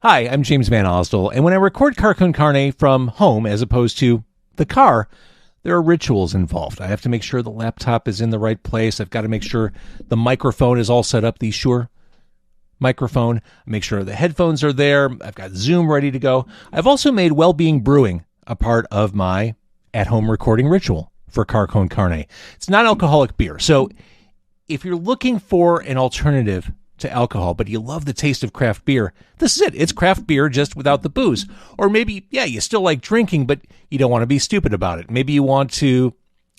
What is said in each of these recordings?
Hi, I'm James Van Osdell, and when I record Car Con Carne from home as opposed to the car, there are rituals involved. I have to make sure the laptop is in the right place. I've got to make sure the microphone is all set up, the Shure microphone. Make sure the headphones are there. I've got Zoom ready to go. I've also made Well-Being Brewing a part of my at-home recording ritual for Car Con Carne. It's non-alcoholic beer, so if you're looking for an alternative to alcohol, but you love the taste of craft beer, this is it. It's craft beer just without the booze. Or maybe, you still like drinking, but you don't want to be stupid about it. Maybe you want to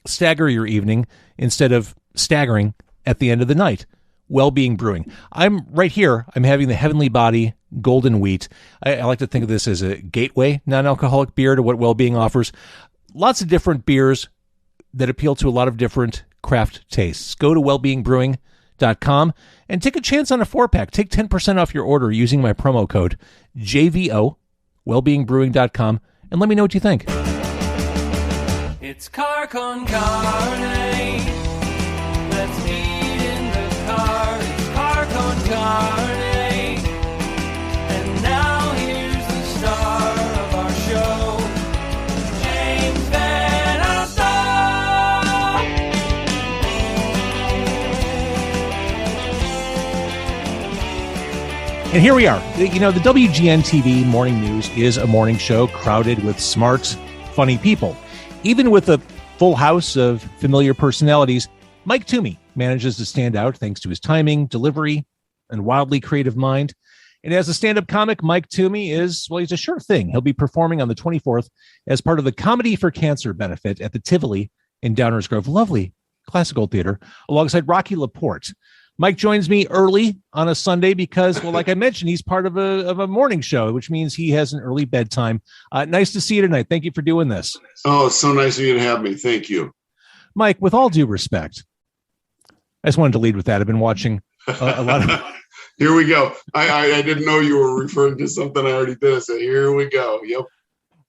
stagger your evening instead of staggering at the end of the night. Well-Being Brewing. I'm right here. I'm having the Heavenly Body Golden Wheat. I like to think of this as a gateway non-alcoholic beer to what Well-Being offers. Lots of different beers that appeal to a lot of different craft tastes. Go to wellbeingbrewing.com and take a chance on a 4-pack. Take 10% off your order using my promo code JVO, wellbeingbrewing.com, and let me know what you think. It's Car Con Carne. Let's eat in the car. It's Car Con Carne. And now here's the star of our show, James Van Osdell. And here we are. You know, the WGN-TV Morning News is a morning show crowded with smart, funny people. Even with a full house of familiar personalities, Mike Toomey manages to stand out thanks to his timing, delivery, and wildly creative mind. And as a stand-up comic, Mike Toomey he's a sure thing. He'll be performing on the 24th as part of the Comedy for Cancer benefit at the Tivoli in Downers Grove. Lovely classical theater, alongside Rocky LaPorte. Mike joins me early on a Sunday because, well, like I mentioned, he's part of a morning show, which means he has an early bedtime. Nice to see you tonight. Thank you for doing this. Oh, it's so nice of you to have me. Thank you. Mike, with all due respect, I just wanted to lead with that. I've been watching a lot of... Here we go. I didn't know you were referring to something I already did. So here we go. Yep.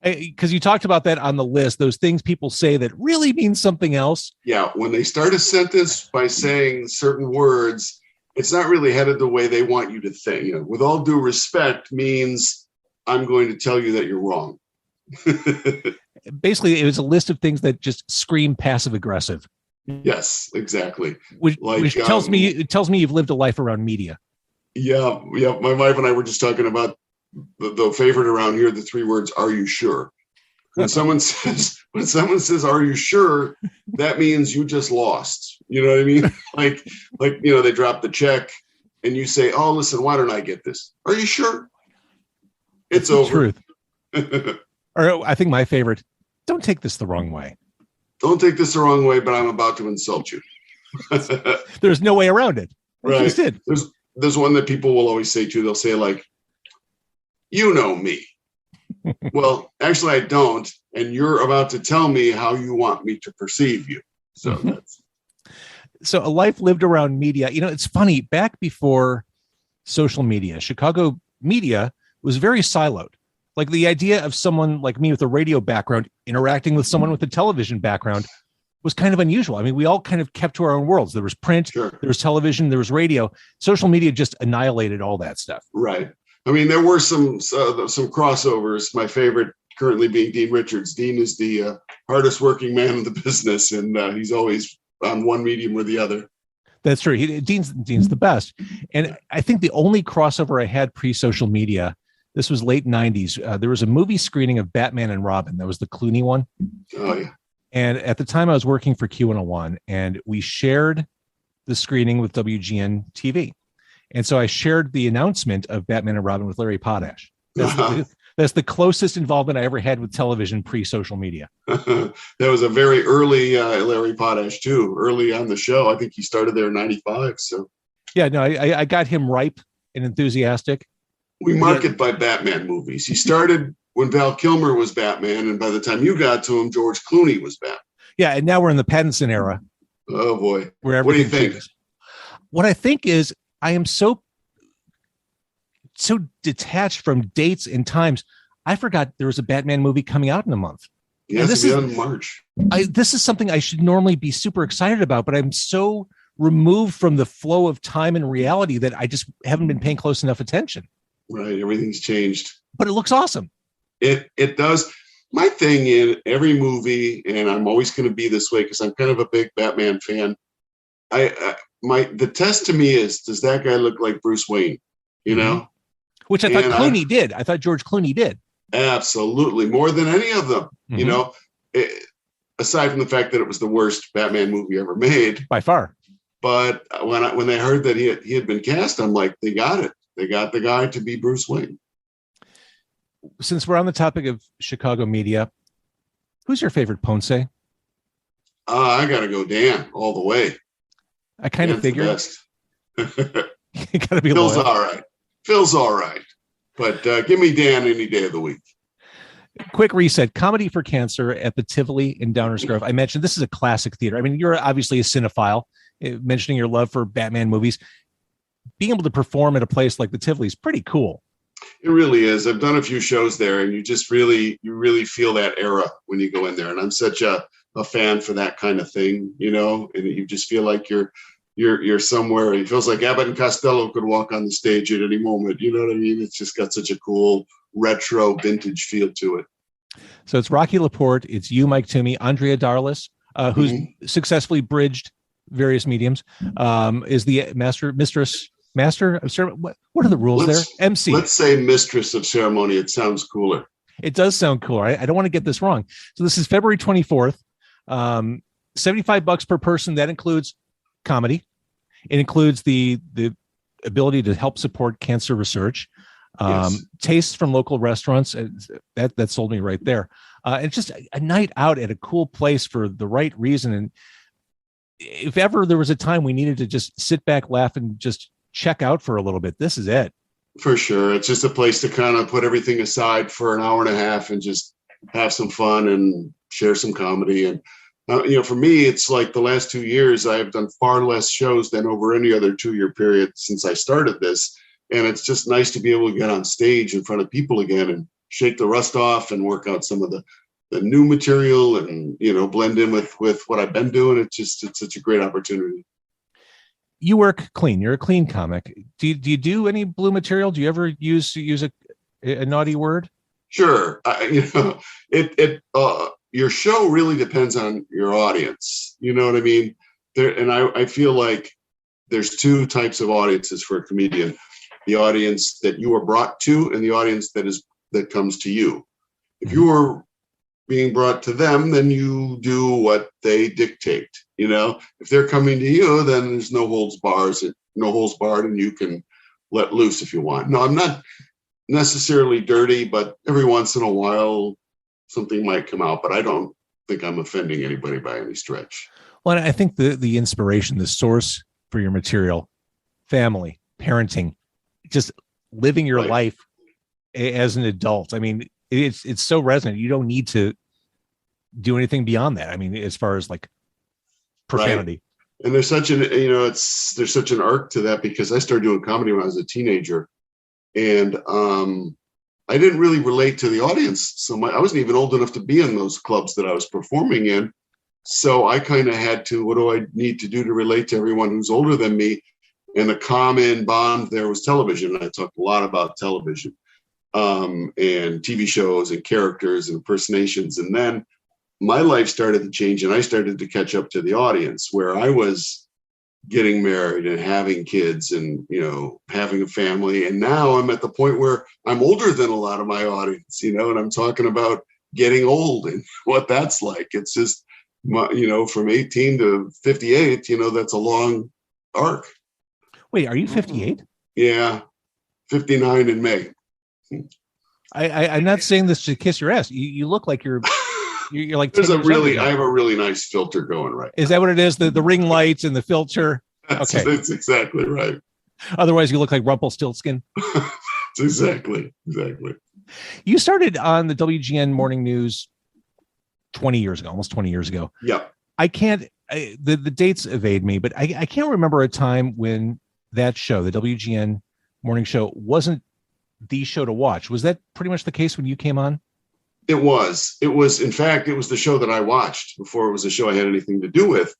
Because you talked about that on the list, those things people say that really mean something else. Yeah, when they start a sentence by saying certain words, it's not really headed the way they want you to think. You know, with all due respect means I'm going to tell you that you're wrong. Basically, it was a list of things that just scream passive aggressive. Yes, exactly. Which tells me you've lived a life around media. Yeah. My wife and I were just talking about the favorite around here, the 3 words, are you sure? When someone says, are you sure? That means you just lost. You know what I mean? like, they drop the check and you say, oh, listen, why don't I get this? Are you sure? It's over. Truth. Or I think my favorite, don't take this the wrong way. Don't take this the wrong way, but I'm about to insult you. There's no way around it. Right. Just did. There's one that people will always say too. They'll say like, you know me. Well, actually, I don't. And you're about to tell me how you want me to perceive you. So So a life lived around media. You know, it's funny. Back before social media, Chicago media was very siloed. Like the idea of someone like me with a radio background interacting with someone with a television background was kind of unusual. I mean, we all kind of kept to our own worlds. There was print, There was television, there was radio. Social media just annihilated all that stuff. Right. I mean, there were some crossovers. My favorite currently being Dean Richards. Dean is the hardest working man in the business, and he's always on one medium or the other. That's true. Dean's the best. And I think the only crossover I had pre-social media, this was late 90s. There was a movie screening of Batman and Robin. That was the Clooney one. Oh, yeah. And at the time I was working for Q101, and we shared the screening with WGN-TV. And so I shared the announcement of Batman and Robin with Larry Potash. That's the closest involvement I ever had with television pre-social media. That was a very early Larry Potash, too. Early on the show. I think he started there in 95. So, yeah, no, I got him ripe and enthusiastic. We market by Batman movies. He started when Val Kilmer was Batman, and by the time you got to him, George Clooney was Batman. Yeah, and now we're in the Pattinson era. Oh, boy. What do you think? What I think is I am so detached from dates and times. I forgot there was a Batman movie coming out in a month. Yes, this is in March. This is something I should normally be super excited about, but I'm so removed from the flow of time and reality that I just haven't been paying close enough attention. Right. Everything's changed. but it looks awesome. It does. My thing in every movie, and I'm always going to be this way because I'm kind of a big Batman fan. The test to me is, does that guy look like Bruce Wayne? You know, which I thought Clooney did. I thought George Clooney did. Absolutely, more than any of them. You know, aside from the fact that it was the worst Batman movie ever made by far. But when they heard that he had been cast, I'm like, they got it. They got the guy to be Bruce Wayne. Since we're on the topic of Chicago media, who's your favorite Ponce? I got to go Dan all the way. I kind of figured. You got to be Phil's loyal. all right. Phil's all right. But give me Dan any day of the week. Quick reset. Comedy for Cancer at the Tivoli in Downers Grove. I mentioned this is a classic theater. I mean, you're obviously a cinephile, mentioning your love for Batman movies. Being able to perform at a place like the Tivoli is pretty cool. It really is. I've done a few shows there, and you really feel that era when you go in there. And I'm such a fan for that kind of thing, you know, and you just feel like you're somewhere. It feels like Abbott and Costello could walk on the stage at any moment. You know what I mean? It's just got such a cool retro vintage feel to it. So it's Rocky LaPorte. It's you, Mike Toomey, Andrea Darlis, who's successfully bridged various mediums, is the master of ceremony. What are the rules there? MC. Let's say mistress of ceremony. It sounds cooler. It does sound cooler. I don't want to get this wrong. So this is February 24th. $75 per person. That includes comedy. It includes the ability to help support cancer research. Tastes from local restaurants. That sold me right there. And just a night out at a cool place for the right reason. And if ever there was a time we needed to just sit back, laugh, and just check out for a little bit, this is it. For sure. It's just a place to kind of put everything aside for an hour and a half and just have some fun and share some comedy. And, for me, it's like the last 2 years, I've done far less shows than over any other 2-year period since I started this. And it's just nice to be able to get on stage in front of people again and shake the rust off and work out some of the new material and, blend in with what I've been doing. It's such a great opportunity. You work clean. You're a clean comic. Do you do any blue material? Do you ever use a naughty word? Sure. Your show really depends on your audience. You know what I mean? I feel like there's two types of audiences for a comedian: the audience that you are brought to, and the audience that comes to you. If you are being brought to them, then you do what they dictate. If they're coming to you, then there's no holds barred, and you can let loose if you want. No, I'm not necessarily dirty, but every once in a while something might come out, but I don't think I'm offending anybody by any stretch. Well, I think the inspiration, the source for your material, family, parenting, just living your life as an adult. I mean, it's so resonant. You don't need to do anything beyond that. I mean, as far as like profanity. Right. And there's such an arc to that, because I started doing comedy when I was a teenager, and I didn't really relate to the audience. So I wasn't even old enough to be in those clubs that I was performing in. So I kind of had to, what do I need to do to relate to everyone who's older than me? And the common bond there was television. I talked a lot about television and TV shows and characters and impersonations. And then my life started to change, and I started to catch up to the audience, where I was getting married and having kids and, having a family. And now I'm at the point where I'm older than a lot of my audience, and I'm talking about getting old and what that's like. It's just, from 18 to 58, that's a long arc. Wait, are you 58? Yeah. 59 in May. I'm not saying this to kiss your ass. You look like you're like, I have a really nice filter going right Is that what it is? The ring lights and the filter? That's exactly right. Otherwise you look like Rumpelstiltskin. Exactly. You started on the WGN Morning News almost 20 years ago. Yeah. The dates evade me, but I can't remember a time when that show, the WGN Morning Show, wasn't the show to watch. Was that pretty much the case when you came on? It was. In fact, it was the show that I watched before it was a show I had anything to do with.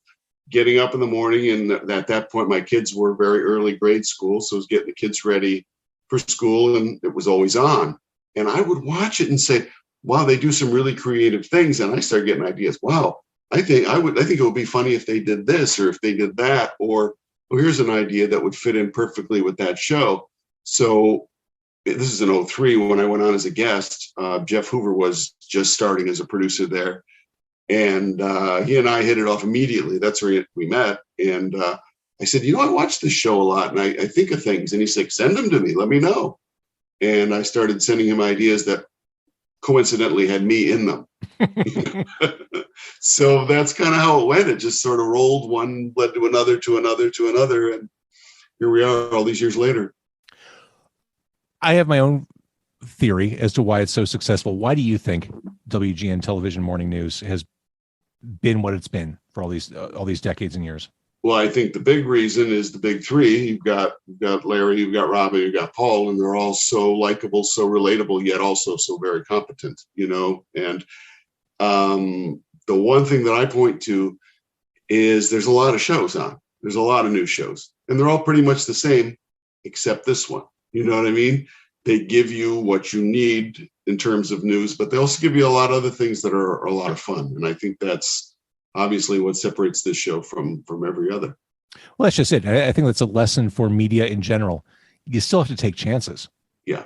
Getting up in the morning, and at that point, my kids were very early grade school, so I was getting the kids ready for school, and it was always on. And I would watch it and say, wow, they do some really creative things. And I started getting ideas. Wow, I think it would be funny if they did this or if they did that, or oh, here's an idea that would fit in perfectly with that show. So this is in 2003 when I went on as a guest. Jeff Hoover was just starting as a producer there. And he and I hit it off immediately. That's where we met. And I said, I watch this show a lot and I think of things. And he's like, send them to me. Let me know. And I started sending him ideas that coincidentally had me in them. So that's kind of how it went. It just sort of rolled, one led to another, to another, to another. And here we are all these years later. I have my own theory as to why it's so successful. Why do you think WGN Television Morning News has been what it's been for all these decades and years? Well, I think the big reason is the big three. You've got Larry, you've got Robin, you've got Paul, and they're all so likable, so relatable, yet also so very competent, And the one thing that I point to is there's a lot of shows on. There's a lot of new shows, and they're all pretty much the same, except this one. You know what I mean? They give you what you need in terms of news, but they also give you a lot of other things that are a lot of fun. And I think that's obviously what separates this show from every other. Well, that's just it. I think that's a lesson for media in general. You still have to take chances. Yeah,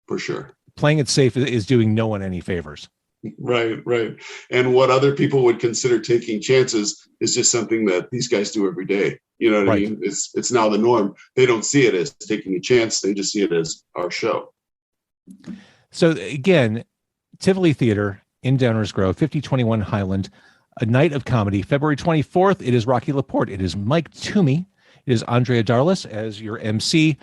for sure. Playing it safe is doing no one any favors. Right. And what other people would consider taking chances is just something that these guys do every day. You know what I mean? It's now the norm. They don't see it as taking a chance. They just see it as our show. So again, Tivoli Theater in Downers Grove, 5021 Highland, a night of comedy. February 24th, it is Rocky LaPorte. It is Mike Toomey. It is Andrea Darlis as your MC.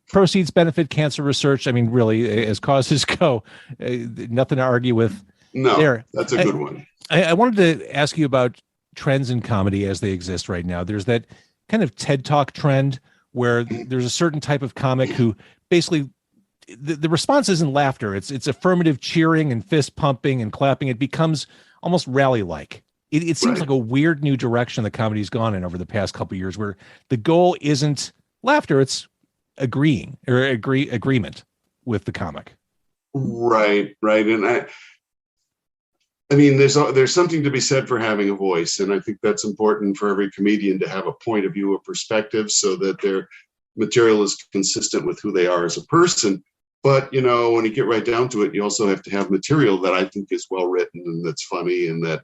Proceeds benefit cancer research. I mean, really, as causes go, nothing to argue with. No, there. That's a good one. I wanted to ask you about trends in comedy as they exist right now. There's that kind of TED Talk trend where there's a certain type of comic who basically the response isn't laughter. It's affirmative cheering and fist pumping and clapping. It becomes almost rally-like. It seems like a weird new direction the comedy's gone in over the past couple of years, where the goal isn't laughter, it's agreement with the comic. Right. And I mean, there's something to be said for having a voice, and I think that's important for every comedian to have a point of view, a perspective, so that their material is consistent with who they are as a person. But when you get right down to it, you also have to have material that I think is well written and that's funny and that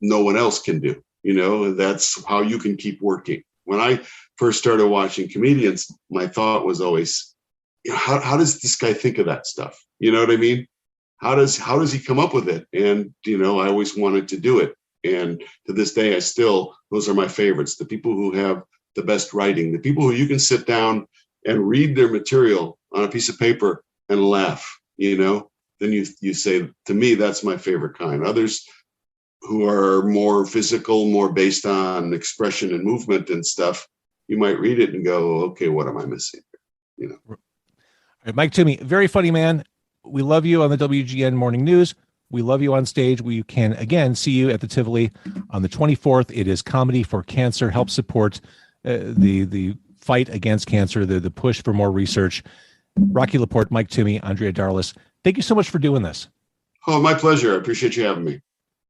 no one else can do. And that's how you can keep working. When I first started watching comedians, my thought was always, how does this guy think of that stuff? You know what I mean? How does he come up with it? And, I always wanted to do it. And to this day, those are my favorites. The people who have the best writing, the people who you can sit down and read their material on a piece of paper and laugh, then you say, to me, that's my favorite kind. Others who are more physical, more based on expression and movement and stuff, you might read it and go, okay, what am I missing? All right, Mike Toomey, very funny man. We love you on the WGN Morning News. We love you on stage. We can, again, see you at the Tivoli on the 24th. It is Comedy for Cancer. Help support the fight against cancer, the push for more research. Rocky LaPorte, Mike Toomey, Andrea Darlis, thank you so much for doing this. Oh, my pleasure. I appreciate you having me.